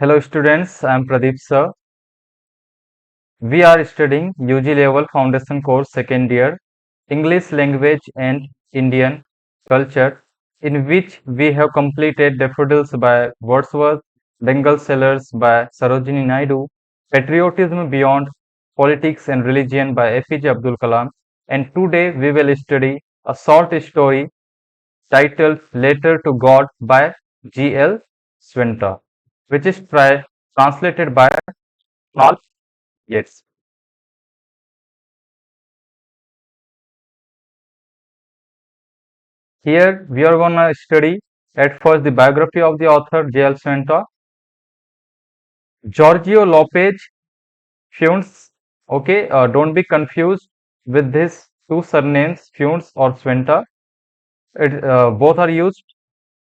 Hello students, I am Pradeep sir. We are studying UG level foundation course second year English language and Indian culture, in which we have completed Daffodils by Wordsworth, Bengal Sailors by Sarojini Naidu, Patriotism Beyond Politics and Religion by APJ Abdul Kalam, and today we will study a short story titled Letter to God by G.L. Swinton, which is translated by Paul Yates. Here we are gonna study at first the biography of the author J.L. Swinton. Giorgio Lopez Funes. Okay, don't be confused with these two surnames, Funes or Swinton. Both are used.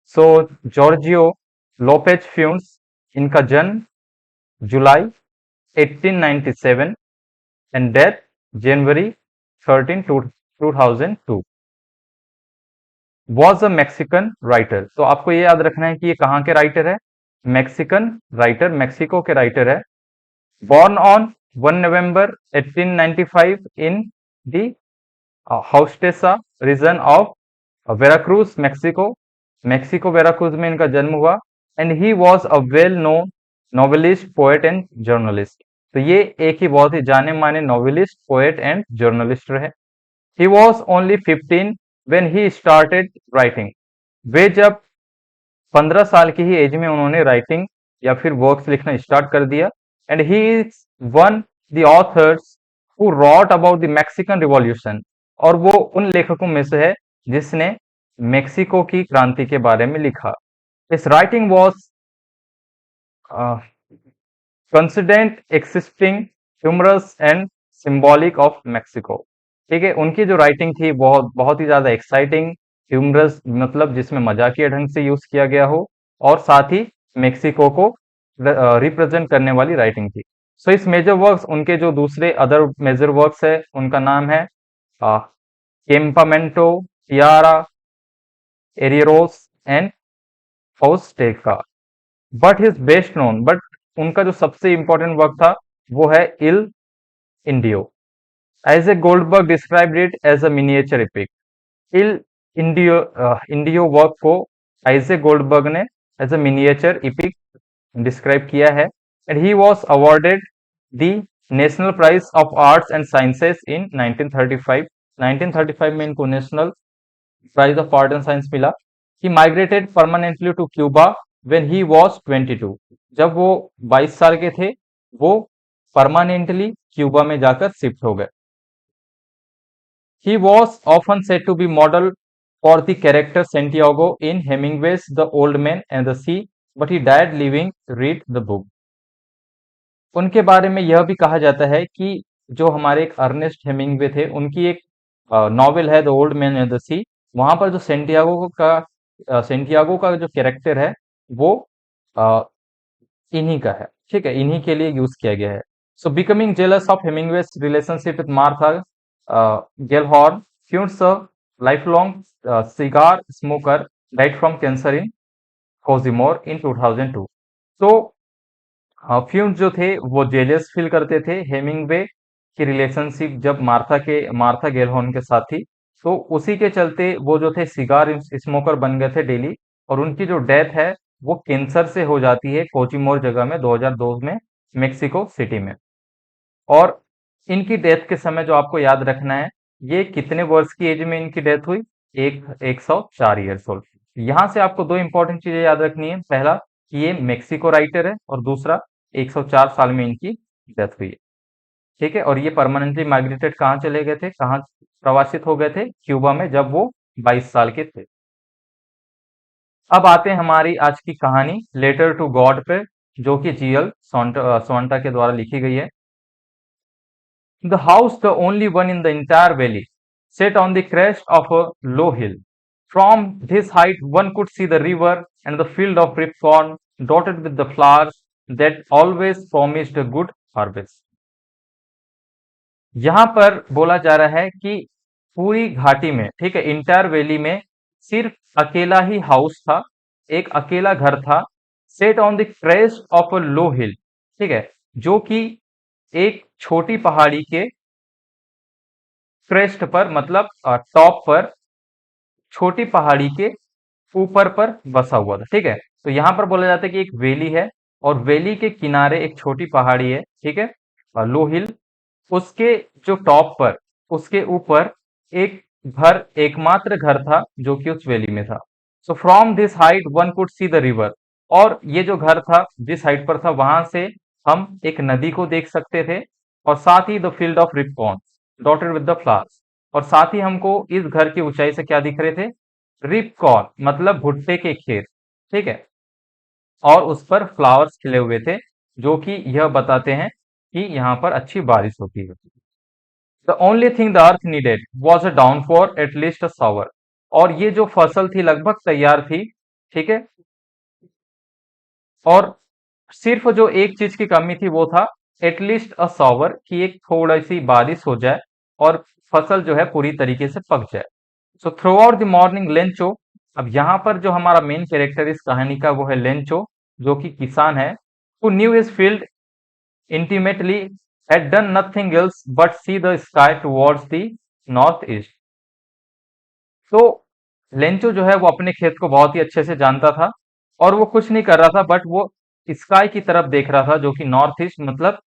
So Giorgio Lopez Funes, इनका जन्म जुलाई 1897 and death January 13, 2002. Was a Mexican writer. तो आपको ये याद रखना है कि ये कहाँ के राइटर है, मैक्सिकन राइटर, मैक्सिको के राइटर है। born on 1 November 1895 in the Haustesa region of Veracruz, Mexico. Mexico Veracruz में इनका जन्म हुआ। And he was a well known novelist, poet and journalist. तो ये एक ही बहुत ही जाने माने नॉवेलिस्ट, पोएट एंड जर्नलिस्ट रहे। He was only 15 when he started writing. वे जब 15 साल की ही एज में उन्होंने राइटिंग या फिर वर्क्स लिखना स्टार्ट कर दिया। And he is one the author's who rot about the Mexican revolution, और वो उन लेखकों में से है जिसने मेक्सिको की क्रांति के बारे में लिखा। इस writing was considered existing humorous and symbolic of Mexico. ठीक है, उनकी जो राइटिंग थी बहुत बहुत ही ज्यादा एक्साइटिंग, ह्यूमरस मतलब जिसमें मजाकिया ढंग से यूज किया गया हो, और साथ ही मेक्सिको को रिप्रेजेंट करने वाली राइटिंग थी। सो इस मेजर वर्क्स, उनके जो दूसरे अदर मेजर वर्क्स है, उनका नाम है Campamento, Tierra, Arrieros and Huasteca. But his best known, but उनका जो सबसे इंपॉर्टेंट वर्क था वो है El Indio. As a Goldberg described it as a miniature epic. El Indio work को आइजे गोल्डबर्ग ने as a miniature epic describe किया है। And he was awarded the national prize of arts and sciences in 1935। 1935 में इनको national prize of art and science मिला। ही migrated permanently to Cuba when he was 22। जब वो 22 साल के थे, वो परमानेंटली क्यूबा में जाकर शिफ्ट हो गए। He was often said to be model for the character Santiago in Hemingway's The Old Man and the Sea, but he died leaving read the book. उनके बारे में यह भी कहा जाता है कि जो हमारे एक अर्नेस्ट हेमिंगवे थे, उनकी एक नॉवेल है the old man and the sea, वहां पर जो सेंटियागो का जो कैरेक्टर है वो इन्हीं का है। ठीक है, इन्हीं के लिए यूज किया गया है। So becoming jealous of Hemingway's relationship with Martha Gellhorn, Fuentes a lifelong cigar smoker, died from cancer in Cojimar in 2002। तो फ्यून्स जो थे वो जेलस फील करते थे हेमिंगवे की रिलेशनशिप जब मार्था गेलहॉर्न के साथ थी, तो उसी के चलते वो जो थे सिगार स्मोकर बन गए थे डेली, और उनकी जो डेथ है वो कैंसर से हो जाती है कोचिमोर जगह में 2002 में, मेक्सिको सिटी में। और इनकी डेथ के समय जो आपको याद रखना है, ये कितने वर्ष की एज में इनकी डेथ हुई, 104 ईयर्स ओल्ड। यहां से आपको दो इंपॉर्टेंट चीजें याद रखनी है, पहला कि ये मेक्सिको राइटर है, और दूसरा 104 साल में इनकी डेथ हुई है। ठीक है, और ये परमानेंटली माइग्रेटेड कहाँ चले गए थे, कहाँ प्रवासित हो गए थे, क्यूबा में, जब वो 22 साल के थे। अब आते हैं हमारी आज की कहानी लेटर टू गॉड पे, जो कि जीएल सोंटा के द्वारा लिखी गई है। The house, the only one in the entire valley, set on the crest of a low hill. From this height, one could see the river and the field of ripcorn dotted with the flowers that always promised a good harvest. यहां पर बोला जा रहा है कि पूरी घाटी में, ठीक है, इंटायर वैली में सिर्फ अकेला ही हाउस था, एक अकेला घर था, set on the crest of a low hill, ठीक है, जो कि एक छोटी पहाड़ी के क्रेस्ट पर, मतलब टॉप पर, छोटी पहाड़ी के ऊपर पर बसा हुआ था, ठीक है। तो यहाँ पर बोला जाता है कि एक वैली है और वैली के किनारे एक छोटी पहाड़ी है, ठीक है, लो हिल। उसके जो टॉप पर, उसके ऊपर एक घर, एकमात्र घर था जो कि उस वैली में था। So from this height one could see the river, और ये जो घर था जिस हाइट पर था वहां से हम एक नदी को देख सकते थे, और साथ ही the field of ripe corn dotted with the flowers, और साथ ही हमको इस घर की ऊंचाई से क्या दिख रहे थे, रिपकॉर्न मतलब भुट्टे के खेत, ठीक है, और उस पर फ्लावर्स खिले हुए थे, जो कि यह बताते हैं कि यहाँ पर अच्छी बारिश होती है। The only thing the earth needed was a downpour at least a shower, और ये जो फसल थी लगभग तैयार थी, ठीक है, और सिर्फ जो एक चीज की कमी थी वो था एटलीस्ट अ शावर, कि एक थोड़ी सी बारिश हो जाए और फसल जो है पूरी तरीके से पक जाए। So through out the morning Lencho, अब यहाँ पर जो हमारा मेन कैरेक्टर इस कहानी का वो है लेंचो, जो कि किसान है, who knew his field intimately, had done nothing else but see the sky towards the northeast। तो लेंचो जो है वो अपने खेत को बहुत ही अच्छे से जानता था, और वो कुछ नहीं कर रहा था, बट वो स्काई की तरफ देख रहा था, जो कि नॉर्थ ईस्ट मतलब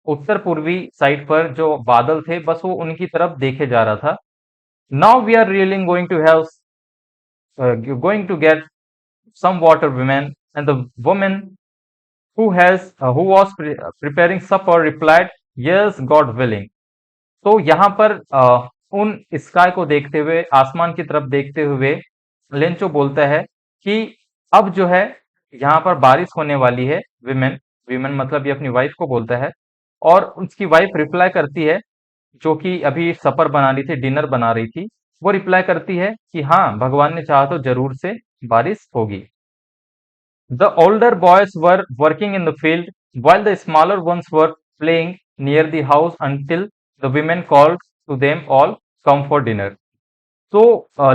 उत्तर पूर्वी साइड पर जो बादल थे बस वो उनकी तरफ देखे जा रहा था। नाउ वी आर रियलिंग going to have going to get some water, women, and the woman who was preparing supper replied, yes, God willing। तो यहाँ पर उन स्काई को देखते हुए, आसमान की तरफ देखते हुए लेंचो बोलता है कि अब जो है यहाँ पर बारिश होने वाली है। विमेन, विमेन मतलब ये अपनी वाइफ को बोलता है, और उसकी वाइफ रिप्लाई करती है, जो कि अभी सपर बना रही थी, डिनर बना रही थी, वो रिप्लाई करती है कि हाँ, भगवान ने चाहा तो जरूर से बारिश होगी। The older boys were working in the field while the smaller ones were playing near the house until the women called to them all come for dinner। तो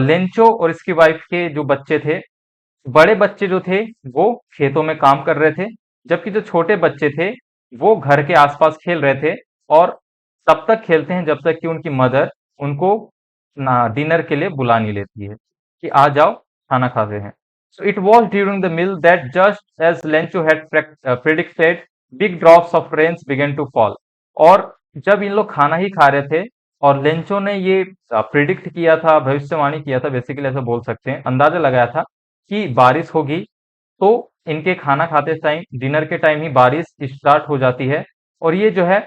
लेंचो और इसकी वाइफ के जो बच्चे थे, बड़े बच्चे जो थे वो खेतों में काम कर रहे थे, जबकि जो छोटे बच्चे थे वो घर के आसपास खेल रहे थे, और तब तक खेलते हैं जब तक कि उनकी मदर उनको डिनर के लिए बुला नहीं लेती है कि आ जाओ खाना खाते हैं। So it was during the meal that just as Lencho had predicted, big drops of rains began to fall। और जब इन लोग खाना ही खा रहे थे और लेंचो ने ये प्रिडिक्ट किया था, भविष्यवाणी किया था, बेसिकली ऐसा बोल सकते हैं, अंदाजा लगाया था कि बारिश होगी, तो इनके खाना खाते टाइम, डिनर के टाइम ही बारिश स्टार्ट हो जाती है, और ये जो है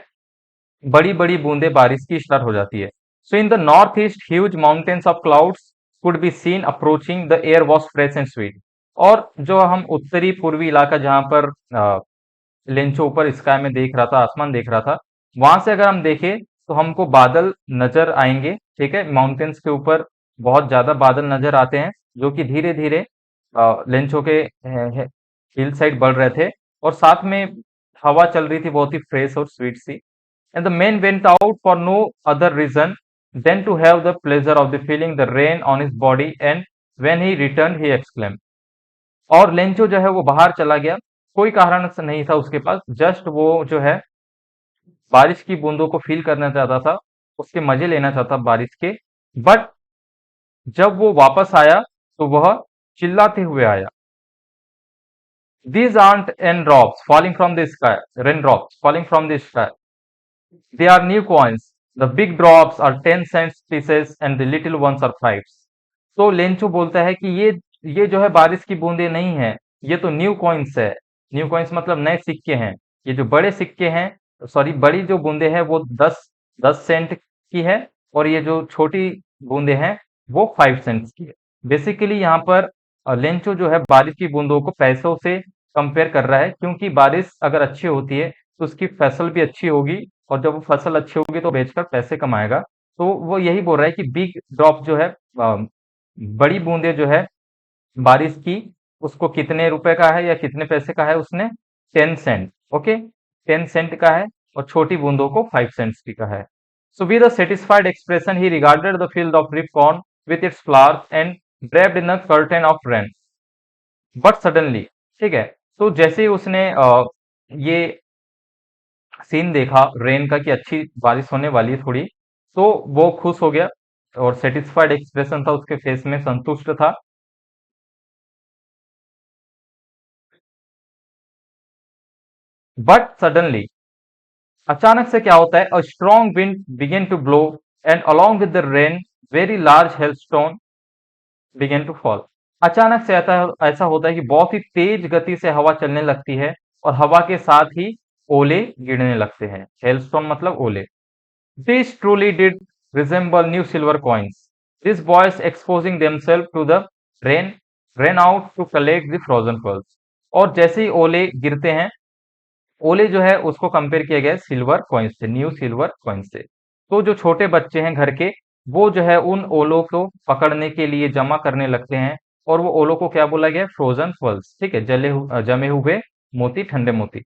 बड़ी बड़ी बूंदे बारिश की स्टार्ट हो जाती है। So in the north east huge mountains of clouds could be seen approaching, the air was fresh and sweet. और जो हम उत्तरी पूर्वी इलाका जहां पर लेंचो ऊपर स्काई में देख रहा था, आसमान देख रहा था, वहां से अगर हम देखें तो हमको बादल नजर आएंगे, ठीक है, माउंटेन्स के ऊपर बहुत ज्यादा बादल नजर आते हैं, जो कि धीरे धीरे लेंचो के हिल साइड बढ़ रहे थे, और साथ में हवा चल रही थी बहुत ही फ्रेश और स्वीट सी। And the man went out for no other reason than to have the pleasure of the feeling the rain on his body, and when he returned he exclaimed। और लेंचो जो है वो बाहर चला गया, कोई कारण से नहीं था उसके पास, जस्ट वो जो है बारिश की बूंदों को फील करना चाहता था, उसके मजे लेना चाहता बारिश के। बट जब वो वापस आया तो वह चिल्लाते हुए आया, these aren't rain drops falling from the sky, they are new coins, the big drops are 10 cents pieces and the little ones are fives। तो लेंचो बोलता है कि ये जो है बारिश की बूंदे नहीं है, ये तो न्यू कॉइन्स है। न्यू कॉइन्स मतलब नए सिक्के हैं। ये जो बड़े सिक्के हैं, सॉरी बड़ी जो बूंदे हैं वो 10 सेंट की है, और ये जो छोटी बूंदे हैं वो 5 सेंट्स की है। बेसिकली यहाँ पर लेंचो जो है बारिश की बूंदों को पैसों से कंपेयर कर रहा है, क्योंकि बारिश अगर अच्छी होती है तो उसकी फसल भी अच्छी होगी, और जब वो फसल अच्छी होगी तो बेचकर पैसे कमाएगा। तो वो यही बोल रहा है कि बिग ड्रॉप जो है, बड़ी बूंदे जो है बारिश की, उसको कितने रुपए का है या कितने पैसे का है, उसने 10 सेंट, ओके, 10 सेंट का है, और छोटी बूंदों को 5 सेंट्स की का है। So with a satisfied expression he regarded the field of ripe corn with its flowers and draped in a curtain of rain. But suddenly, ठीक है, तो जैसे ही उसने ये सीन देखा रेन का कि अच्छी बारिश होने वाली है थोड़ी, तो वो खुश हो गया और सेटिस्फाइड एक्सप्रेशन था उसके फेस में, संतुष्ट था। बट सडनली, अचानक से क्या होता है, a strong wind began to blow and along with the rain very large hailstone began to fall. अचानक से ऐसा ऐसा होता है कि बहुत ही तेज गति से हवा चलने लगती है और हवा के साथ ही ओले गिरने लगते हैं। हेलस्टोन मतलब ओले। These truly did resemble new silver coins. These boys exposing themselves to the rain ran out to collect the frozen pearls. और जैसे ही ओले गिरते हैं, ओले जो है उसको कंपेयर किया गया है सिल्वर कॉइन्स से, न्यू सिल्वर कॉइन्स से। तो जो छोटे बच्चे हैं घर के, वो जो है उन ओलों को पकड़ने के लिए जमा करने लगते हैं और वो ओलों को क्या बोला गया है, फ्रोजन पर्ल्स, ठीक है, जमे हुए मोती, ठंडे मोती।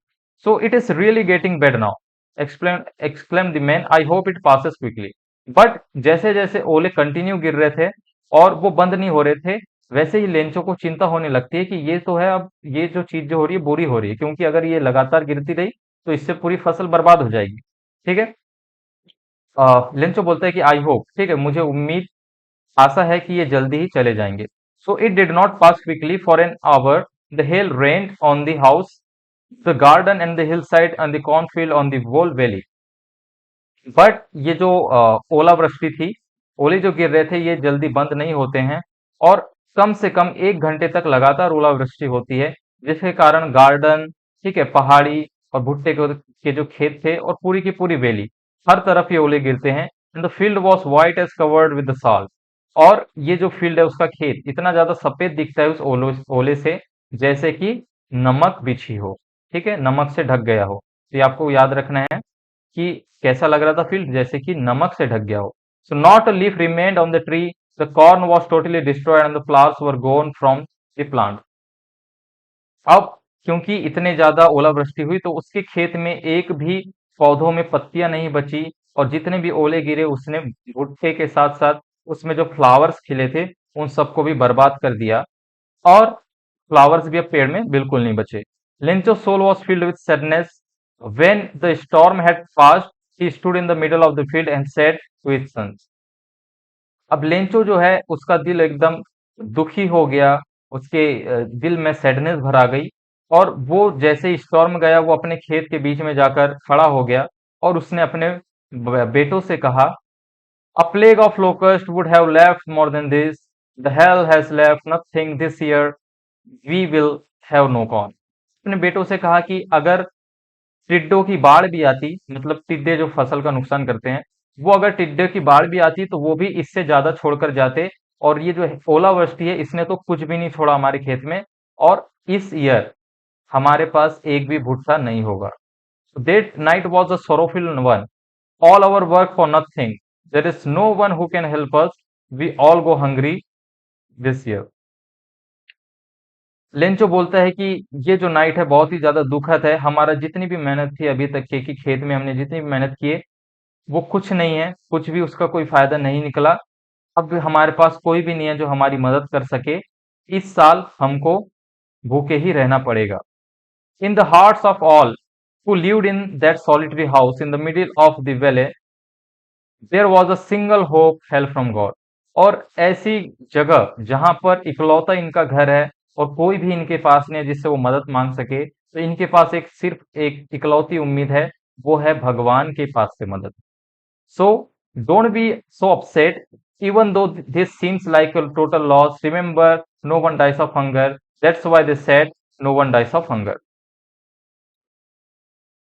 So it is really getting bed now, exclaimed the man. I hope it passes quickly. But जैसे जैसे ओले कंटिन्यू गिर रहे थे और वो बंद नहीं हो रहे थे, वैसे ही लेंचो को चिंता होने लगती है कि ये तो है, अब ये जो चीज जो हो रही है बुरी हो रही है, क्योंकि अगर ये लगातार गिरती रही तो इससे पूरी फसल बर्बाद हो जाएगी। ठीक है। लेंचो बोलता है कि आई होप, ठीक है, मुझे उम्मीद, आशा है कि ये जल्दी ही चले जाएंगे। So it did not pass quickly for an hour. The hell rained on the house, the garden and the hill side and the cornfield on the whole valley। But ये जो ओलावृष्टि थी, ओले जो गिर रहे थे, ये जल्दी बंद नहीं होते हैं और कम से कम 1 घंटे तक लगातार ओलावृष्टि होती है, जिसके कारण गार्डन, ठीक है, पहाड़ी और भुट्टे के जो खेत थे और पूरी की पूरी वैली, हर तरफ ये ओले गिरते हैं। And the field was white as covered with the salt. और ये जो फील्ड है उसका खेत इतना ज्यादा सफेद दिखता है उस ओले से, जैसे कि नमक बिछी हो, ठीक है, नमक से ढक गया हो। तो ये आपको याद रखना है कि कैसा लग रहा था फील्ड, जैसे कि नमक से ढक गया हो। So not a leaf remained on the tree, the corn was totally destroyed and the flowers were gone from the plant. अब क्योंकि इतने ज्यादा ओलावृष्टि हुई तो उसके खेत में एक भी पौधों में पत्तियां नहीं बची, और जितने भी ओले गिरे उसने भुट्टे के साथ साथ उसमें जो फ्लावर्स खिले थे उन सबको भी बर्बाद कर दिया, और फ्लावर्स भी अब पेड़ में बिल्कुल नहीं बचे। Lencho's soul was filled with sadness. When the storm had passed, he stood in the middle of the field and said to his sons. अब लेंचो जो है उसका दिल एकदम दुखी हो गया, उसके दिल में सैडनेस भर आ गई, और वो जैसे ही स्टॉर्म गया वो अपने खेत के बीच में जाकर खड़ा हो गया और उसने अपने बेटों से कहा, A plague of locusts would have left more than this. The hell has left nothing this year. We will have no corn. अपने बेटों से कहा कि अगर टिड्डों की बाढ़ भी आती, मतलब टिड्डे जो फसल का नुकसान करते हैं, वो अगर टिड्डे की बाढ़ भी आती तो वो भी इससे ज्यादा छोड़कर जाते, और ये जो ओलावृष्टि है इसने तो कुछ भी नहीं छोड़ा हमारे खेत में, और इस ईयर हमारे पास एक भी भुट्टा नहीं होगा। That night was a sorrowful one. All our work for nothing. There is no one who can help us. We all go hungry this year. Lencho बोलता है कि ये जो नाइट है बहुत ही ज्यादा दुखद है, हमारा जितनी भी मेहनत थी अभी तक के, कि खेत में हमने जितनी भी मेहनत की है वो कुछ नहीं है, कुछ भी उसका कोई फायदा नहीं निकला। अब हमारे पास कोई भी नहीं है जो हमारी मदद कर सके। इस साल हमको भूखे ही रहना पड़ेगा। In the hearts of all who lived in that solitary house in the middle of the valley, there was a single hope hell from God. और ऐसी जगह जहां पर इकलौता इनका घर है और कोई भी इनके पास नहीं है जिससे वो मदद मांग सके, तो इनके पास एक सिर्फ एक इकलौती उम्मीद है, वो है भगवान के पास से मदद। So don't be so upset, even though this seems like a total loss, remember no one dies of hunger, that's why they said no one dies of hunger.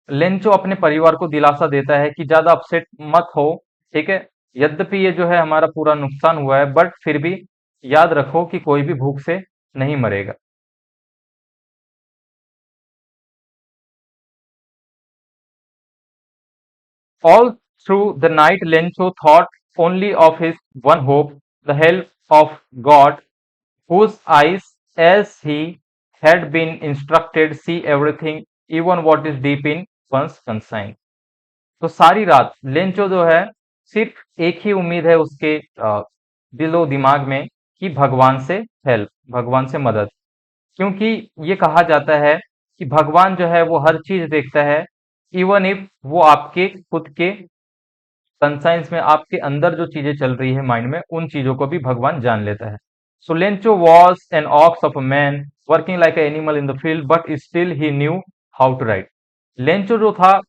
Lencho अपने परिवार को दिलासा देता है कि ज्यादा अपसेट मत हो, ठीक है, यद्यपि ये जो है हमारा पूरा नुकसान हुआ है, बट फिर भी याद रखो कि कोई भी भूख से नहीं मरेगा। All through the night Lencho thought only of his one hope, the help of God, whose eyes, as he had been instructed, see everything, even what is deep in one's conscience। तो सारी रात Lencho जो है सिर्फ एक ही उम्मीद है उसके दिलो दिमाग में, कि भगवान से हेल्प, भगवान से मदद। क्योंकि ये कहा जाता है कि भगवान जो है वो हर चीज देखता है, इवन इफ वो आपके खुद के कंसाइंस में आपके अंदर जो चीजें चल रही है माइंड में, उन चीजों को भी भगवान जान लेता है। So Lencho was an ox of a man working like animal in the field but still he knew how to write. Lencho जो था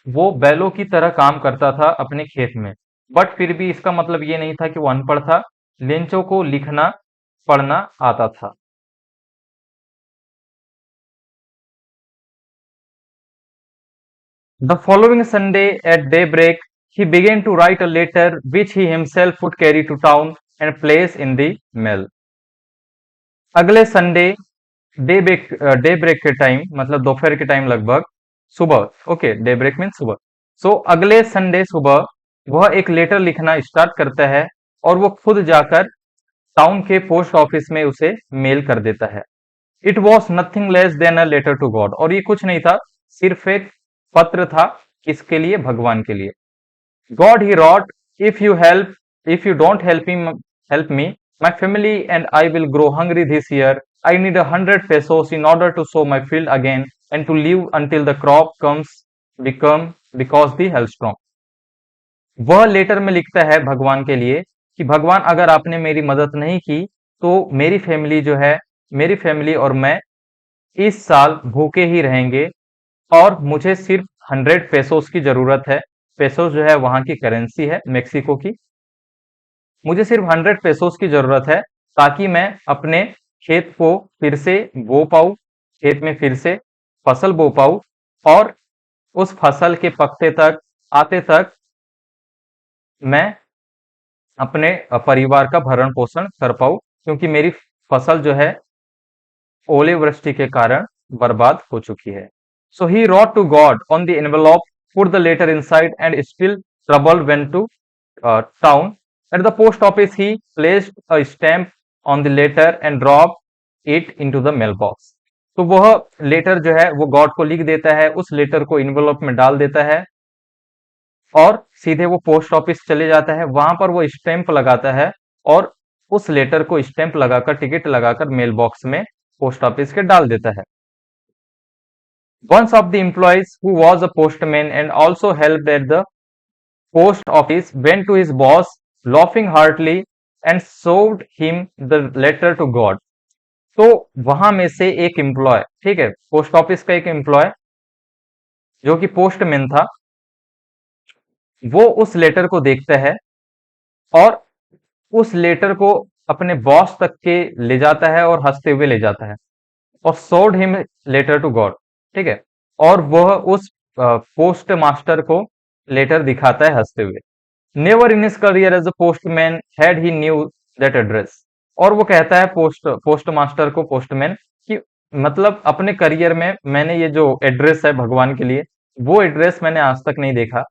वो बैलों की तरह काम करता था अपने खेत में, बट फिर भी इसका मतलब ये नहीं था कि वो अनपढ़ था। लेंचो को लिखना पढ़ना आता था। The following Sunday at daybreak, he began to write a letter which he himself would carry to town and place in the mail. अगले संडे डे ब्रेक के टाइम, मतलब दोपहर के टाइम, लगभग सुबह, ओके, डे ब्रेक मीन सुबह। सो अगले Sunday सुबह वह एक लेटर लिखना स्टार्ट करता है और वो खुद जाकर टाउन के पोस्ट ऑफिस में उसे मेल कर देता है। It was nothing less than a letter to God, और ये कुछ नहीं था, सिर्फ एक पत्र था। किसके लिए? भगवान के लिए। God he wrote, if you don't help me, my family and I will grow hungry this year. I need 100 pesos in order to sow my field again and to live until the crop comes become because the hailstorm। वह letter में लिखता है भगवान के लिए कि भगवान, अगर आपने मेरी मदद नहीं की तो मेरी फैमिली और मैं इस साल भूखे ही रहेंगे, और मुझे सिर्फ 100 पेसोस की जरूरत है। पेसोस जो है वहां की करेंसी है, मेक्सिको की। मुझे सिर्फ 100 पेसोस की जरूरत है ताकि मैं अपने खेत को फिर से बो पाऊं, खेत में फिर से फसल बो पाऊं, और उस फसल के पकते तक, आते तक, मैं अपने परिवार का भरण पोषण कर पाऊं, क्योंकि मेरी फसल जो है ओले वृष्टि के कारण बर्बाद हो चुकी है। सो ही wrote to God on the envelope, put the letter inside, and still trouble went to town. At the post office, he placed a stamp on the letter and dropped it into the mailbox. तो वह letter जो है वो God को लिख देता है, उस लेटर को इन्वेलप में डाल देता है, और सीधे वो पोस्ट ऑफिस चले जाता है। वहां पर वो स्टैंप लगाता है और उस लेटर को स्टैंप लगाकर, टिकट लगाकर मेल बॉक्स में पोस्ट ऑफिस के डाल देता है। Once of the employees, who was a postman and also helped at the post office, went to his boss, laughing heartily, and showed him the letter to God। तो वहां में से एक एम्प्लॉय, ठीक है, पोस्ट ऑफिस का एक employ जो कि पोस्टमैन था, वो उस लेटर को देखता है और उस लेटर को अपने बॉस तक के ले जाता है और हंसते हुए ले जाता है, और sold him letter to God, ठीक है, और वह उस पोस्ट मास्टर को लेटर दिखाता है हंसते हुए। Never in his career as a postman had he knew that address. और वो कहता है पोस्ट मास्टर को, पोस्टमैन, कि मतलब अपने करियर में मैंने ये जो एड्रेस है भगवान के लिए, वो एड्रेस मैंने आज तक नहीं देखा।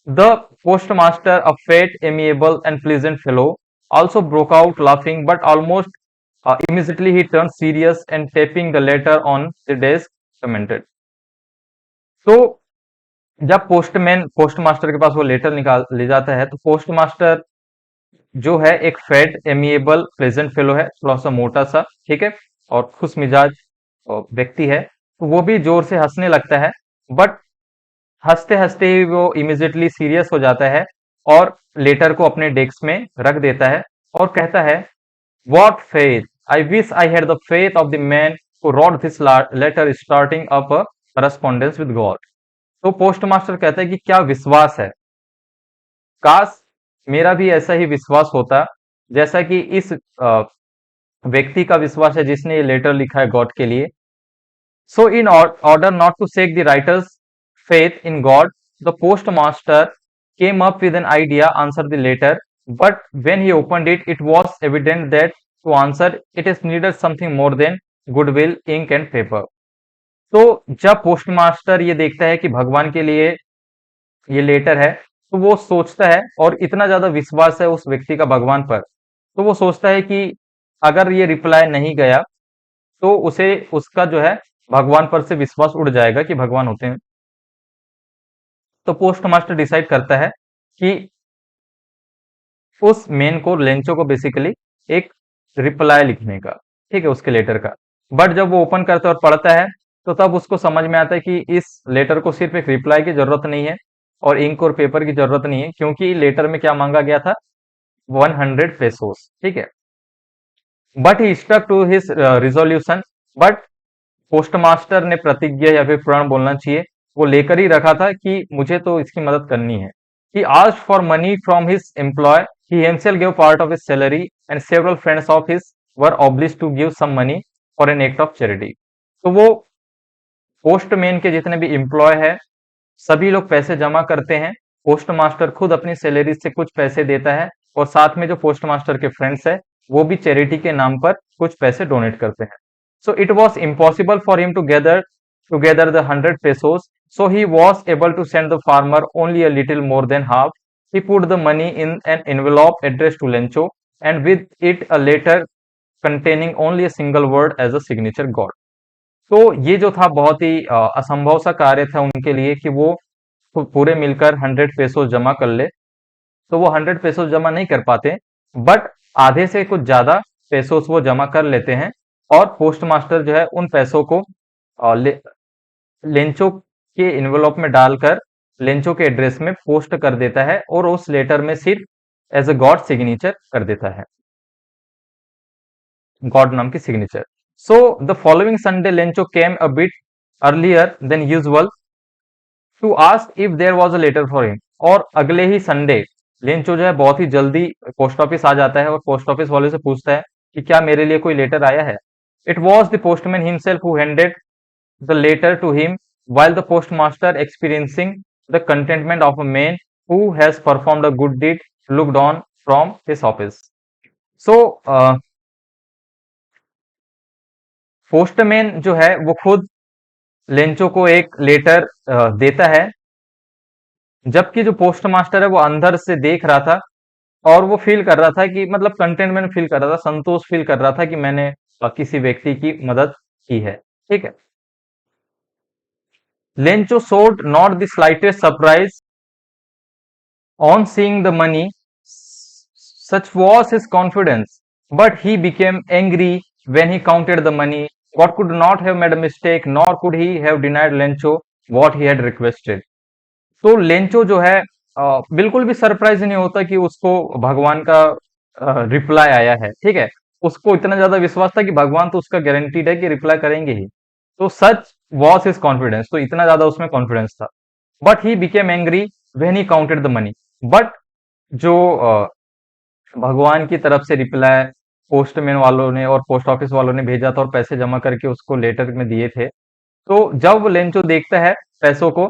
The post master, a fat, amiable and pleasant fellow, also broke out laughing, but almost immediately he turned serious and tapping the letter on the desk commented। तो जब पोस्ट मास्टर के पास वो लेटर निकाल ले जाता है, तो पोस्ट मास्टर जो है एक फेड, एमिएबल, प्लेजेंट फेलो है, थोड़ा सा मोटा सा, ठीक है, और खुश मिजाज व्यक्ति है। तो वो भी जोर से हंसने लगता है, बट हंसते हंसते ही वो इमिजिएटली सीरियस हो जाता है और लेटर को अपने डेस्क में रख देता है और कहता है, What faith! I wish I had the faith of the man who wrote this letter starting up a correspondence with God। तो पोस्ट मास्टर कहता है कि क्या विश्वास है, काश मेरा भी ऐसा ही विश्वास होता जैसा कि इस व्यक्ति का विश्वास है जिसने ये लेटर लिखा है गॉड के लिए। So in order not to shake the writer's faith in God, the postmaster came up with an idea, answer the letter, but when he opened it, it was evident that to answer it is needed something more than goodwill, ink and paper। तो जब postmaster ये देखता है कि भगवान के लिए ये लेटर है, तो वो सोचता है, और इतना ज्यादा विश्वास है उस व्यक्ति का भगवान पर, तो वो सोचता है कि अगर ये रिप्लाई नहीं गया तो उसे, उसका जो है भगवान पर से विश्वास उड़ जाएगा कि भगवान होते हैं। तो पोस्ट मास्टर डिसाइड करता है कि उस मेन को, लेंचो को, बेसिकली एक रिप्लाई लिखने का, ठीक है, उसके लेटर का। बट जब वो ओपन करता है और पढ़ता है, तो तब उसको समझ में आता है कि इस लेटर को सिर्फ एक रिप्लाई की जरूरत नहीं है और इंक और पेपर की जरूरत नहीं है, क्योंकि लेटर में क्या मांगा गया था, 100 पेसोस, ठीक है। But he stuck to his resolution, but postmaster ने प्रतिज्ञा या फिर प्रण बोलना चाहिए, वो लेकर ही रखा था कि मुझे तो इसकी मदद करनी है। He asked for money from his employ, he himself give part of his salary and several friends of his were obliged to give some money for an act of charity. तो वो पोस्टमैन के जितने भी employ है, सभी लोग पैसे जमा करते हैं, पोस्टमास्टर खुद अपनी सैलरी से कुछ पैसे देता है और साथ में जो पोस्टमास्टर के फ्रेंड्स है वो भी चैरिटी के नाम पर कुछ पैसे डोनेट करते हैं। So it was impossible for him to gather the 100 pesos. So he was able to send the farmer only a little more than half. He put the money in an envelope addressed to Lencho, and with it a letter containing only a single word as a signature got. तो ये जो था बहुत ही असंभव सा कार्य था उनके लिए कि वो पूरे मिलकर 100 पेसोस जमा कर ले। तो वो 100 पेसोस जमा नहीं कर पाते, बट आधे से कुछ ज्यादा पेसोस वो जमा कर लेते हैं और पोस्टमास्टर जो है उन पैसों को लेंचो के इन्वेलॉप में डालकर लेंचो के एड्रेस में पोस्ट कर देता है और उस लेटर में सिर्फ एज अ गॉड सिग्नेचर कर देता है, गॉड नाम की signature. So the following Sunday Lencho came a bit earlier than usual to ask if there was a letter for him. और अगले ही संडे लेंचो जो है बहुत ही जल्दी पोस्ट ऑफिस आ जाता है और पोस्ट ऑफिस वाले से पूछता है कि क्या मेरे लिए कोई लेटर आया है। It was the postman himself who handed the letter to him, while the postmaster, experiencing the contentment of a man who has performed a good deed, looked on from his office. So, postman जो है वो खुद Lencho को एक letter देता है, जबकि जो पोस्टमास्टर है वो अंदर से देख रहा था और वो फील कर रहा था कि मतलब कंटेंटमेंट फील कर रहा था, संतोष फील कर रहा था कि मैंने किसी व्यक्ति की मदद की है, ठीक है। Lencho showed not the slightest surprise on seeing the money, such was his confidence, but he became angry when he counted the money. God could not have made a mistake, nor could he have denied Lencho what he had requested. तो Lencho जो है बिल्कुल भी surprise नहीं होता कि उसको भगवान का रिप्लाई आया है, ठीक है। उसको इतना ज्यादा विश्वास था कि भगवान तो उसका गारंटीड है कि रिप्लाई करेंगे ही। तो सच वॉज हिज कॉन्फिडेंस, तो इतना ज्यादा उसमें कॉन्फिडेंस था। But he became angry when he counted the money. But जो भगवान की तरफ से रिप्लाई पोस्टमैन वालों ने और पोस्ट ऑफिस वालों ने भेजा था और पैसे जमा करके उसको लेटर में दिए थे, तो जब लेंचो देखता है पैसों को,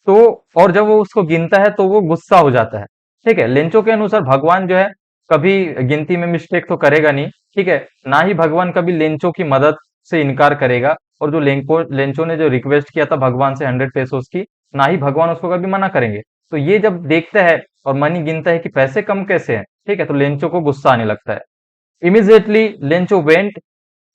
तो और जब वो उसको गिनता है तो वो गुस्सा हो जाता है, ठीक है। लेंचो के अनुसार भगवान जो है कभी गिनती में मिस्टेक तो करेगा नहीं, ठीक है। ना ही भगवान कभी लेंचो की मदद से इनकार करेगा, और जो लेंचो ने जो रिक्वेस्ट किया था भगवान से 100 पेसोस की, ना ही भगवान उसको कभी मना करेंगे। तो ये जब देखता है और मनी गिनता है कि पैसे कम कैसे हैं, ठीक है, तो लेंचो को गुस्सा आने लगता है। Immediately Lencho went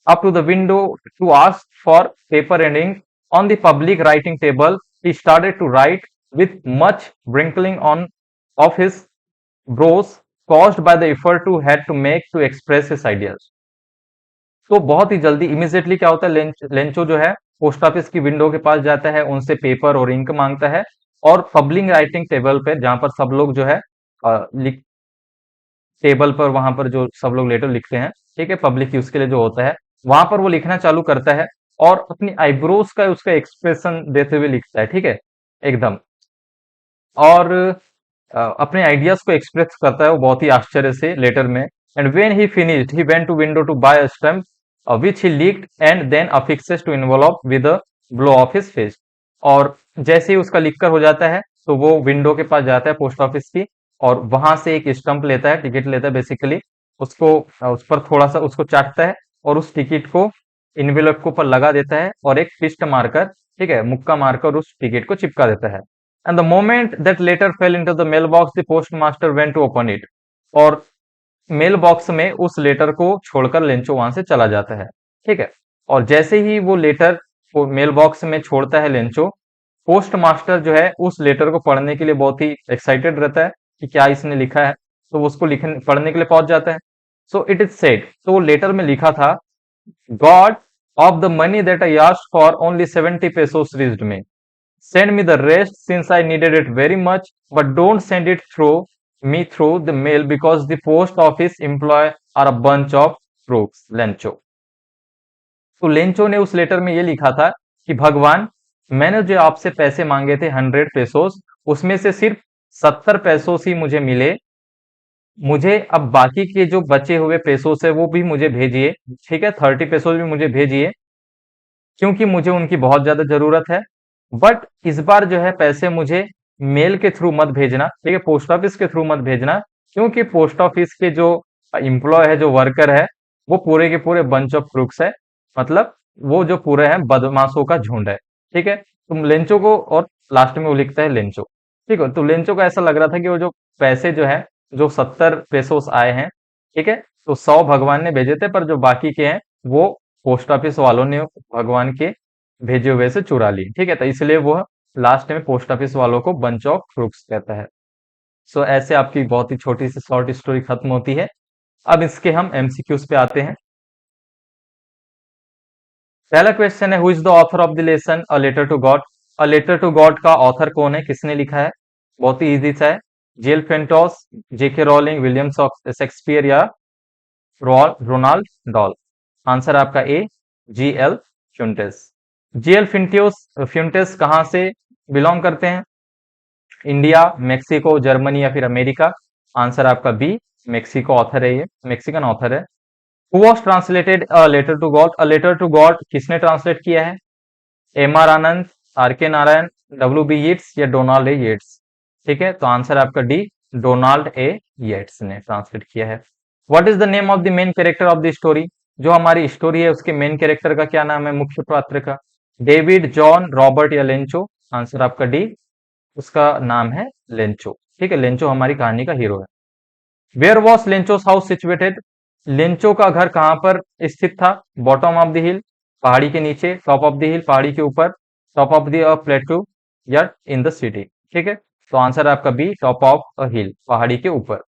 up to the window to ask for paper and ink. On the public writing table, he started to write with much wrinkling on of his brows caused by the effort to had to make to express his ideas. तो बहुत ही जल्दी immediately क्या होता है, Lencho जो है post office की window के पास जाता है, उनसे पेपर और इंक मांगता है और पब्लिक राइटिंग टेबल पे जहां पर सब लोग जो है टेबल पर वहां पर जो सब लोग लेटर लिखते हैं, ठीक है, पब्लिक यूज के लिए जो होता है, वहां पर वो लिखना चालू करता है और अपनी आईब्रोज का उसका एक्सप्रेशन देते हुए लिखता है, ठीक है, एकदम। और अपने आइडियाज को एक्सप्रेस करता है वो बहुत ही आश्चर्य से लेटर में। And when he finished he went to window to buy a stamp which he licked and then affixes to envelope with a blow of his face. और जैसे ही उसका लिखकर हो जाता है तो वो विंडो के पास जाता है पोस्ट ऑफिस की और वहां से एक स्टंप लेता है, टिकट लेता है बेसिकली, उसको उस पर थोड़ा सा उसको चाटता है और उस टिकट को इन्वेलप के ऊपर लगा देता है और एक फिस्ट मारकर, ठीक है, मुक्का मारकर उस टिकट को चिपका देता है। And the moment that letter fell into the mail box the post master went to open it. और मेल बॉक्स में उस लेटर को छोड़कर लेंचो वहां से चला जाता है, ठीक है। और जैसे ही वो लेटर मेल बॉक्स में छोड़ता है लेंचो, पोस्ट मास्टर जो है उस लेटर को पढ़ने के लिए बहुत ही एक्साइटेड रहता है कि क्या इसने लिखा है, तो उसको लिखने पढ़ने के लिए पहुंच जाता है। सो इट इज सेड, तो लेटर में लिखा था, God Of the money that I asked for, only 70 pesos reached me. Send me the rest since I needed it very much, but don't send it through the mail because the post office employee are a bunch of crooks. Lencho. तो Lencho ने उस letter में ये लिखा था कि भगवान, मैंने जो आपसे पैसे मांगे थे 100 पेसोस, उसमें से सिर्फ 70 पेसोस ही मुझे मिले। मुझे अब बाकी के जो बचे हुए पेसोस है वो भी मुझे भेजिए, ठीक है, 30 पेसोस भी मुझे भेजिए, क्योंकि मुझे उनकी बहुत ज्यादा जरूरत है। बट इस बार जो है पैसे मुझे मेल के थ्रू मत भेजना, ठीक है, पोस्ट ऑफिस के थ्रू मत भेजना, क्योंकि पोस्ट ऑफिस के जो एम्प्लॉय है, जो वर्कर है, वो पूरे के पूरे बंच ऑफ क्रूक्स है। मतलब वो जो पूरे हैं बदमाशों का झुंड है, ठीक है। तुम लेंचो को, और लास्ट में वो लिखता है लेंचो, ठीक है। तो लेंचो को ऐसा लग रहा था कि वो जो पैसे जो है, जो 70 पेसोस आए हैं, ठीक है, तो 100 भगवान ने भेजे थे, पर जो बाकी के हैं वो पोस्ट ऑफिस वालों ने भगवान के भेजे हुए से चुरा ली, ठीक है। तो इसलिए वो लास्ट में पोस्ट ऑफिस वालों को बंच ऑफ क्रूक्स कहता है। सो ऐसे आपकी बहुत ही छोटी सी शॉर्ट स्टोरी खत्म होती है। अब इसके हम एमसीक्यूज पे आते हैं। पहला क्वेश्चन है, who is the author of the lesson a letter to God. A letter to God का ऑथर कौन है, किसने लिखा है? बहुत ही इजी सा है, जेल फेंटोस, जेके रॉलिंग, विलियम शेक्सपियर या रोनाल्ड डॉल। आंसर आपका ए, जी एल फ्यूंटेस। जीएल फ्यूंटेस कहां से बिलोंग करते हैं? इंडिया, मेक्सिको, जर्मनी या फिर अमेरिका? आंसर आपका बी, मेक्सिको ऑथर है, ये मेक्सिकन ऑथर है। Who was translated a letter to God. A letter to God किसने ट्रांसलेट किया है? एम आर आनंद, आर के नारायण, डब्ल्यू बी येट्स या डोनाल्ड ए येट्स? ठीक है, तो आंसर आपका डी, डोनाल्ड ए येट्स ने ट्रांसलेट किया है। What is the name of the main character of the story. जो हमारी स्टोरी है उसके मेन कैरेक्टर का क्या नाम है, मुख्य पात्र का? डेविड, जॉन, रॉबर्ट या लेंचो? आंसर आपका डी, उसका नाम है लेंचो, ठीक है। लेंचो हमारी कहानी का हीरो है। Where was Lencho's house situated. Lencho का घर कहां पर स्थित था? बॉटम ऑफ द हिल, पहाड़ी के नीचे, टॉप ऑफ द हिल, पहाड़ी के ऊपर, टॉप ऑफ द प्लेटू या इन द सिटी? ठीक है, तो आंसर आपका B, top of a hill, पहाड़ी के ऊपर।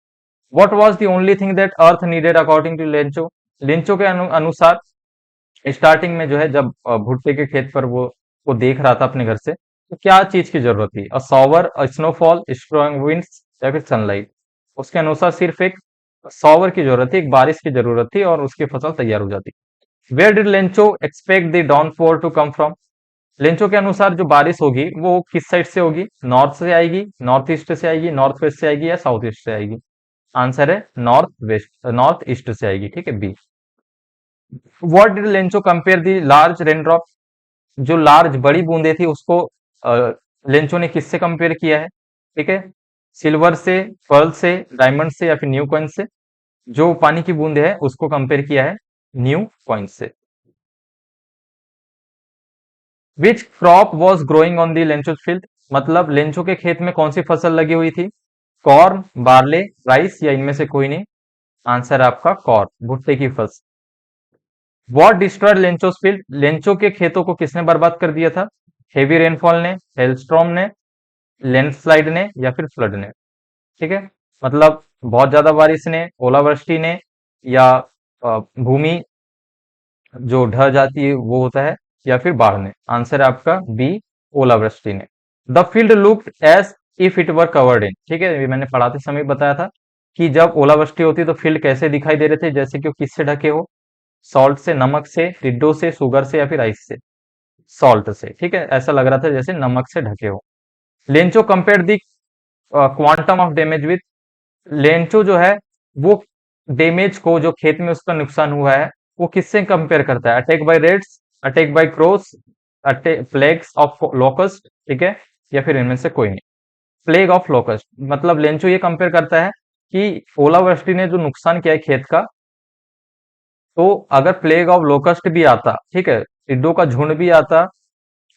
What was the only thing that earth needed according to Lencho. Lencho के अनुसार स्टार्टिंग में जो है, जब भुट्टे के खेत पर वो देख रहा था अपने घर से, तो क्या चीज की जरूरत थी? अ सॉवर, अ स्नोफॉल, स्ट्रॉन्ग विंड्स या फिर सनलाइट? उसके अनुसार सिर्फ एक सॉवर की जरूरत थी, एक बारिश की जरूरत थी, और उसकी फसल तैयार हो जाती। Where did Lencho expect the downfall to come from. Lencho के अनुसार जो बारिश होगी वो किस साइड से होगी? नॉर्थ से आएगी, नॉर्थ ईस्ट से आएगी, नॉर्थ वेस्ट से आएगी या साउथ ईस्ट से आएगी? आंसर है नॉर्थ वेस्ट, नॉर्थ ईस्ट से आएगी, ठीक है, B. What did Lencho compare the large raindrop. जो लार्ज बड़ी बूंदे थी उसको लेंचो ने किससे कंपेयर किया है? ठीक है, सिल्वर से, पर्ल से, डायमंड से या फिर न्यू कॉइन से? जो पानी की बूंदे है उसको कंपेयर किया है न्यू कॉइन से। Which crop was growing on the Lencho field. मतलब लेंचो के खेत में कौन सी फसल लगी हुई थी? कॉर्न, बार्ले, राइस या इनमें से कोई नहीं? आंसर आपका कॉर्न, भुट्टे की फसल। What destroyed Lencho's field. Lencho के खेतों को किसने बर्बाद कर दिया था? हेवी रेनफॉल ने, हेलस्टॉर्म ने, लैंडस्लाइड ने या फिर फ्लड ने? ठीक है, मतलब बहुत ज्यादा बारिश ने, ओलावृष्टि ने, या भूमि जो ढह जाती है वो होता है, या फिर बाढ़ ने? आंसर है आपका बी, ओलावृष्टि ने। The field looked as if it were covered in. ठीक है, ये मैंने पढ़ाते समय बताया था कि जब ओलावृष्टि होती है तो फील्ड कैसे दिखाई दे रहे थे, जैसे कि वो किससे ढके हो? सॉल्ट से, नमक से, टिड्डो से, शुगर से या फिर आइस से? सॉल्ट से, ठीक है, ऐसा लग रहा था जैसे नमक से ढके हो। Lencho compare the quantum of damage with. Lencho जो है वो डैमेज को, जो खेत में उसका नुकसान हुआ है, वो किससे कंपेयर करता है? Attack by reds, attack by crows, plagues of locust, ठीक है, या फिर इनमें से कोई नहीं? प्लेग ऑफ लोकस्ट, मतलब लेंचो ये कंपेयर करता है कि ओलावृष्टि ने जो नुकसान किया है खेत का, तो अगर प्लेग ऑफ लोकस्ट भी आता, ठीक है, टिड्डों का झुंड भी आता,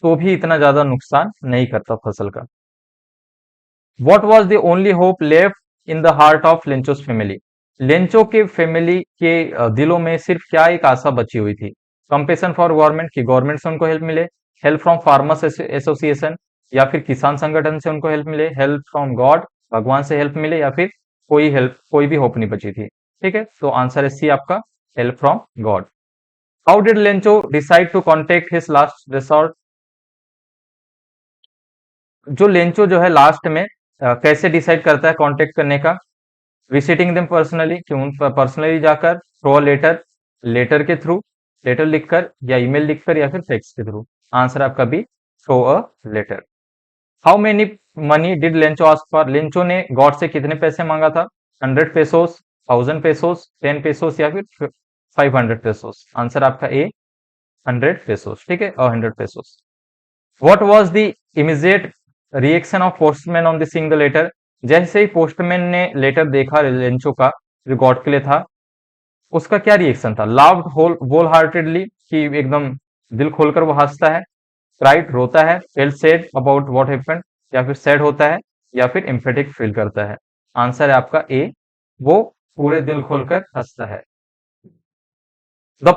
तो भी इतना ज्यादा नुकसान नहीं करता फसल का। What was the only hope left in the heart of Lencho's family. Lencho के फैमिली के दिलों में सिर्फ क्या एक आशा बची हुई थी? कंपेशन फॉर गवर्नमेंट, की गवर्नमेंट से उनको हेल्प मिले, हेल्प फ्रॉम फार्मर्स एसोसिएशन, या फिर किसान संगठन से उनको हेल्प मिले, हेल्प फ्रॉम गॉड, भगवान से हेल्प मिले, या फिर कोई हेल्प, कोई भी होप नहीं बची थी। ठीक है, तो आंसर है सी आपका, help from God. How did Lencho decide to contact his last resort? जो लेंचो जो है लास्ट में कैसे डिसाइड करता है कांटेक्ट करने का? विजिटिंग देम पर्सनली, क्यों पर्सनली जाकर, थ्रू अ लेटर, लेटर के थ्रू, लेटर लिखकर या ईमेल लिखकर या फिर फैक्स के थ्रू। आंसर आपका B, through a letter. How many money did Lencho ask for? Lencho ने गॉड से कितने पैसे मांगा था? 100 पेसोस, 1000 पेसोस, 10 पेसोस या फिर 500 पेसोस। आंसर आपका ए, 100 पेसोस। ठीक है, 100 pesos. What was the immediate reaction of postman on the seeing the letter? जैसे ही पोस्टमैन ने लेटर देखा लेंचो का, जो गॉड के लिए था, उसका क्या रिएक्शन था? लाव्ड होल हार्टेडली, कि एकदम दिल खोलकर वो हंसता है, क्राइड रोता है, fail sad about what happened, या फिर सैड होता है, या फिर एम्फेटिक फील करता है। आंसर है आपका ए, वो पूरे दिल खोलकर हंसता है। The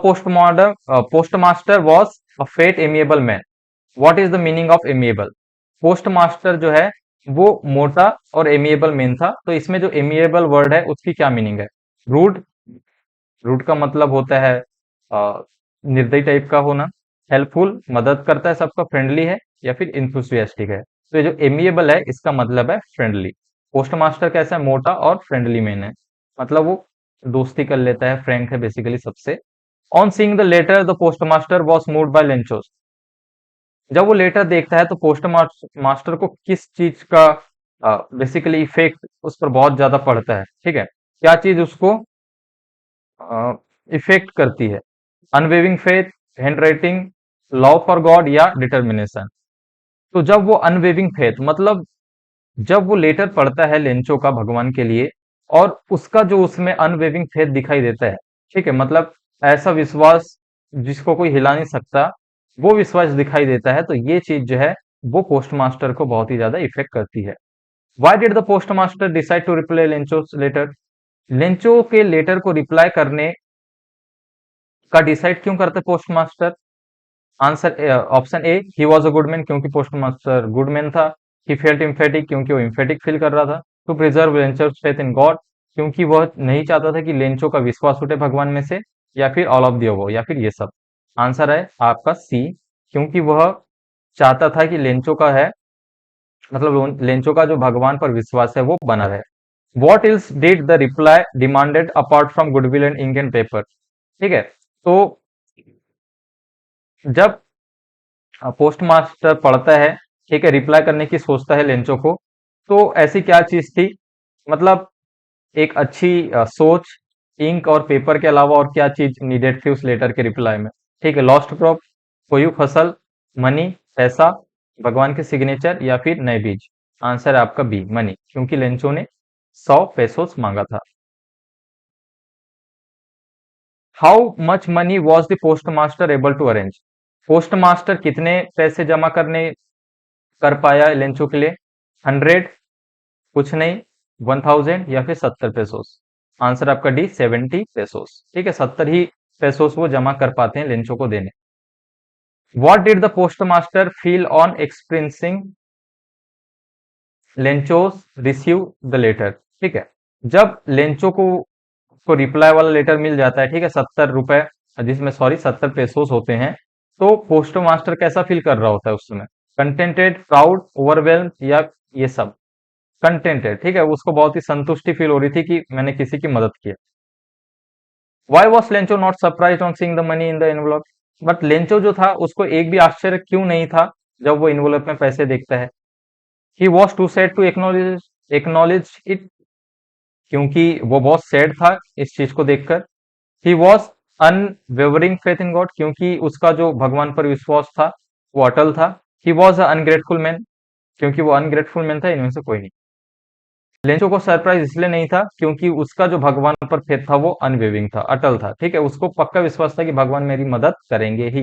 postmaster was a fat amiable man. What is the meaning of amiable? Post master जो है वो मोटा और एमिएबल मैन था, तो इसमें जो एमिएबल वर्ड है उसकी क्या मीनिंग है? रूड, रूड का मतलब होता है निर्दयी टाइप का होना, हेल्पफुल, मदद करता है सबका, फ्रेंडली है, या फिर इंथुसियास्टिक है। तो ये जो एमिएबल है इसका मतलब है फ्रेंडली। पोस्ट मास्टर कैसा है? मोटा और फ्रेंडली मैन है, मतलब वो दोस्ती कर लेता है, फ्रैंक है बेसिकली सबसे। On seeing the letter the post master was moved by Lencho's. जब वो लेटर देखता है तो पोस्ट मास्टर को किस चीज का बेसिकली इफेक्ट उस पर बहुत ज्यादा पड़ता है? ठीक है, क्या चीज उसको इफेक्ट करती है? Unwavering faith, hand writing, love for God या डिटर्मिनेशन? तो जब वो अनवेविंग फेथ मतलब जब वो लेटर पढ़ता है लेंचो का भगवान के लिए, और उसका जो उसमें अनवेविंग फेथ दिखाई देता है, ठीक है, मतलब ऐसा विश्वास जिसको कोई हिला नहीं सकता, वो विश्वास दिखाई देता है, तो ये चीज जो है वो पोस्ट मास्टर को बहुत ही ज्यादा इफेक्ट करती है। Why did the post master decide to reply Lencho letter? Lencho के लेटर को रिप्लाई करने का डिसाइड क्यों करते post master? Answer option A, he was a good man, क्योंकि पोस्ट मास्टर गुड मैन था। ही फेल्ट इम्फेटिक, क्योंकि वो इम्फेटिक फील कर रहा था। To preserve Lencho's faith in God, क्योंकि वह नहीं चाहता था कि लेंचो का विश्वास उठे भगवान में से, या फिर ऑल ऑफ दी अबव, या फिर ये सब। आंसर है आपका सी, क्योंकि वह चाहता था कि लेंचो का है, मतलब लेंचो का जो भगवान पर विश्वास है वो बना रहे। What else did the reply demanded apart from goodwill and ink and paper? ठीक है, तो जब पोस्ट मास्टर पढ़ता है, ठीक है, रिप्लाई करने की सोचता है लेंचो को, तो ऐसी क्या चीज थी? मतलब एक अच्छी सोच, इंक और पेपर के अलावा और क्या चीज नीडेड थी उस लेटर के रिप्लाई में? ठीक है, लॉस्ट क्रॉप, कोई फसल, मनी, पैसा, भगवान के सिग्नेचर, या फिर नए बीज। आंसर है आपका बी, मनी, क्योंकि लेंचो ने 100 पेसोस मांगा था। How much money was the post master able to arrange? Post master कितने पैसे जमा करने कर पाया लेंचो के लिए? 100, कुछ नहीं, 1000, या फिर 70 पेसोस। आंसर आपका डी, 70 पेसोस। ठीक है, 70 ही पेसोस वो जमा कर पाते हैं लेंचो को देने। What did the post master feel on experiencing Lencho's receive the letter? ठीक है, जब लेंचो को रिप्लाई वाला लेटर मिल जाता है, ठीक है, 70 रुपए, जिसमें सॉरी 70 पेसोस होते हैं, तो पोस्ट मास्टर कैसा फील कर रहा होता है उस समय? कंटेंटेड, प्राउड, ओवरवेल्म, या ये सब? कंटेंटेड, ठीक है, उसको बहुत ही संतुष्टि फील हो रही थी कि मैंने किसी की मदद की। Why was Lencho not surprise on seeing the money in the envelope? But Lencho जो था उसको एक भी आश्चर्य क्यों नहीं था जब वो इन्वलप में पैसे देखता है? He was too sad to acknowledge it, क्योंकि वो बहुत सैड था इस चीज को देखकर। He was unwavering faith in God, क्योंकि उसका जो भगवान पर विश्वास था वो अटल था। ही वॉज अनग्रेटफुल मैन, क्योंकि वो अनग्रेटफुल मैन था, इनमें से कोई नहीं। लेंचो को सरप्राइज इसलिए नहीं था क्योंकि उसका जो भगवान पर फेथ था वो अनवेविंग था, अटल था। ठीक है, उसको पक्का विश्वास था कि भगवान मेरी मदद करेंगे ही।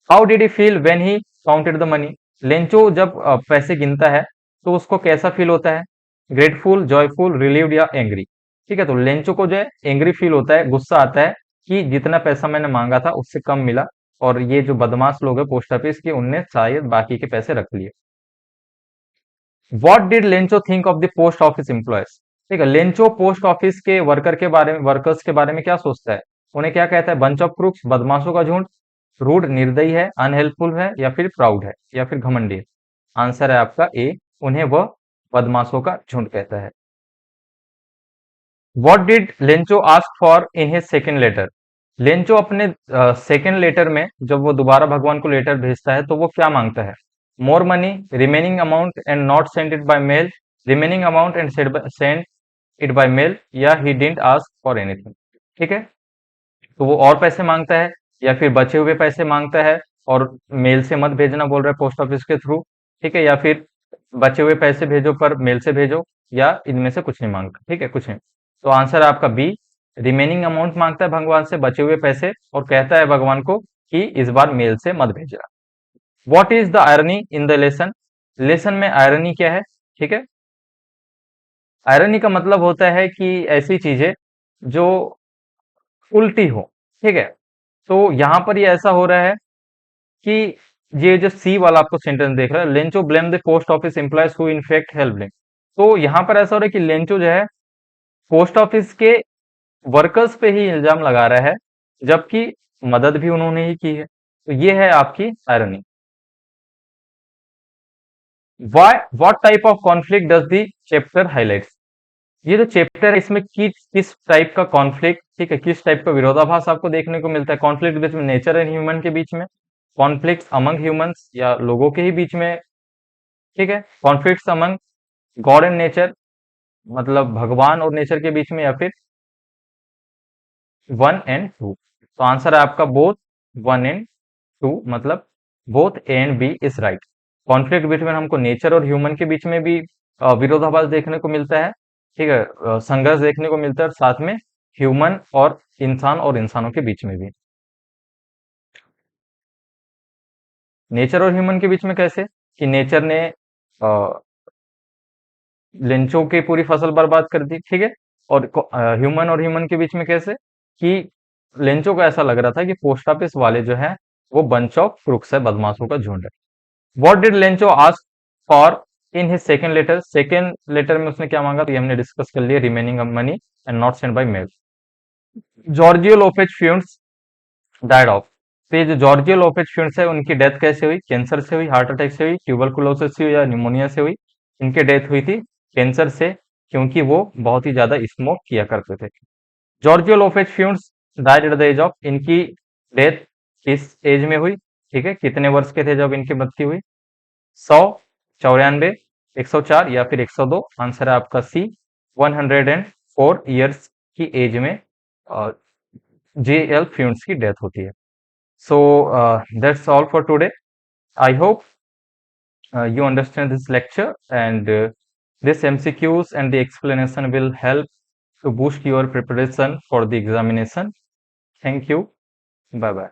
How did he feel when he counted the money? Lencho जब पैसे गिनता है तो उसको कैसा फील होता है? ग्रेटफुल, जॉयफुल, रिलीव्ड, या एंग्री? ठीक है, तो लेंचो को जो है एंग्री फील होता है, गुस्सा आता है कि जितना पैसा मैंने मांगा था उससे कम मिला, और ये जो बदमाश लोग हैं पोस्ट ऑफिस के, उनने शायद बाकी के पैसे रख लिए। What did Lencho think of the post office employees? ठीक है, लेंचो पोस्ट ऑफिस के वर्कर्स के बारे में क्या सोचता है? उन्हें क्या कहता है? बंच ऑफ क्रूक्स, बदमाशों का झुंड। रूड निर्दयी है, अनहेल्पफुल है, या फिर प्राउड है, या फिर घमंडी है। आंसर है आपका ए, उन्हें वह बदमाशों का झुंड कहता है। What did Lencho ask for in his second letter? Lencho अपने सेकेंड लेटर में जब वो दोबारा भगवान को लेटर भेजता है तो वो क्या मांगता है? More money, remaining amount and not send it by mail, remaining amount and send it by mail, या he didn't ask for anything. ठीक है, तो वो और पैसे मांगता है, या फिर बचे हुए पैसे मांगता है और मेल से मत भेजना बोल रहा है, पोस्ट ऑफिस के थ्रू। ठीक है, या फिर बचे हुए पैसे भेजो पर मेल से भेजो, या इनमें से कुछ नहीं मांगता। ठीक है, कुछ नहीं। तो आंसर है आपका बी, रिमेनिंग अमाउंट मांगता है भगवान से, बचे हुए पैसे, और कहता है भगवान को कि इस बार मेल से मत भेजना। What is the irony in the lesson? Lesson में आयरनी क्या है? ठीक है, आयरनी का मतलब होता है कि ऐसी चीजें जो उल्टी हो। ठीक है, तो यहां पर ये ऐसा हो रहा है कि ये जो सी वाला आपको सेंटेंस देख रहा है, Lencho blame the post office employees who in fact help him. तो यहां पर ऐसा हो रहा है कि लेंचो जो है पोस्ट ऑफिस के वर्कर्स पे ही इल्जाम लगा रहा है, जबकि मदद भी उन्होंने ही की है। तो ये है आपकी irony. Why what type of conflict does the chapter highlights? ये जो चैप्टर है इसमें किस टाइप का कॉन्फ्लिक्ट, ठीक है, किस टाइप का विरोधाभास आपको देखने को मिलता है? Conflict between nature and human के बीच में, कॉन्फ्लिक्ट अमंग ह्यूमंस या लोगों के ही बीच में, ठीक है, conflict among God and nature मतलब भगवान और नेचर के बीच में, या फिर वन एंड टू। तो आंसर है आपका बोथ वन एंड टू, मतलब both A and B is right. Conflict between हमको नेचर और ह्यूमन के बीच में भी विरोधाभास देखने को मिलता है। ठीक है, संघर्ष देखने को मिलता है, और साथ में ह्यूमन और इंसानों के बीच में भी। नेचर और ह्यूमन के बीच में कैसे? कि नेचर ने लेंचो की पूरी फसल बर्बाद कर दी। ठीक है, और ह्यूमन और ह्यूमन के बीच में कैसे? कि लेंचो को ऐसा लग रहा था कि पोस्ट ऑफिस वाले जो है वो बंच ऑफ क्रुक्स है, बदमाशों का झुंड है। What did Lencho ask for in his second letter? Second letter में उसने क्या मांगा? तो ये हमने डिस्कस कर लिया, remaining money and not send by mail. Giorgio Lopez Fuentes died of. तो ये जो जॉर्जियो लोपेज फ्यूंस है उनकी डेथ कैसे हुई? कैंसर से हुई, हार्ट अटैक से हुई, ट्यूबरकुलोसिस से हुई, या निमोनिया से हुई? इनकी डेथ हुई थी कैंसर से, क्योंकि वो बहुत ही ज्यादा स्मोक किया करते थे। Giorgio Lopez Fuentes died at the age of. इनकी डेथ किस एज में हुई? ठीक है, कितने वर्ष के थे जब इनकी मृत्यु हुई? 100, 94, 104, या फिर 102? आंसर है आपका सी, 104 ईयर्स की एज में जे एल फ्यूंस की डेथ होती है। So that's all for today. I hope you understand this lecture, and this MCQs and the explanation will help to boost your preparation for the examination. Thank you. Bye bye.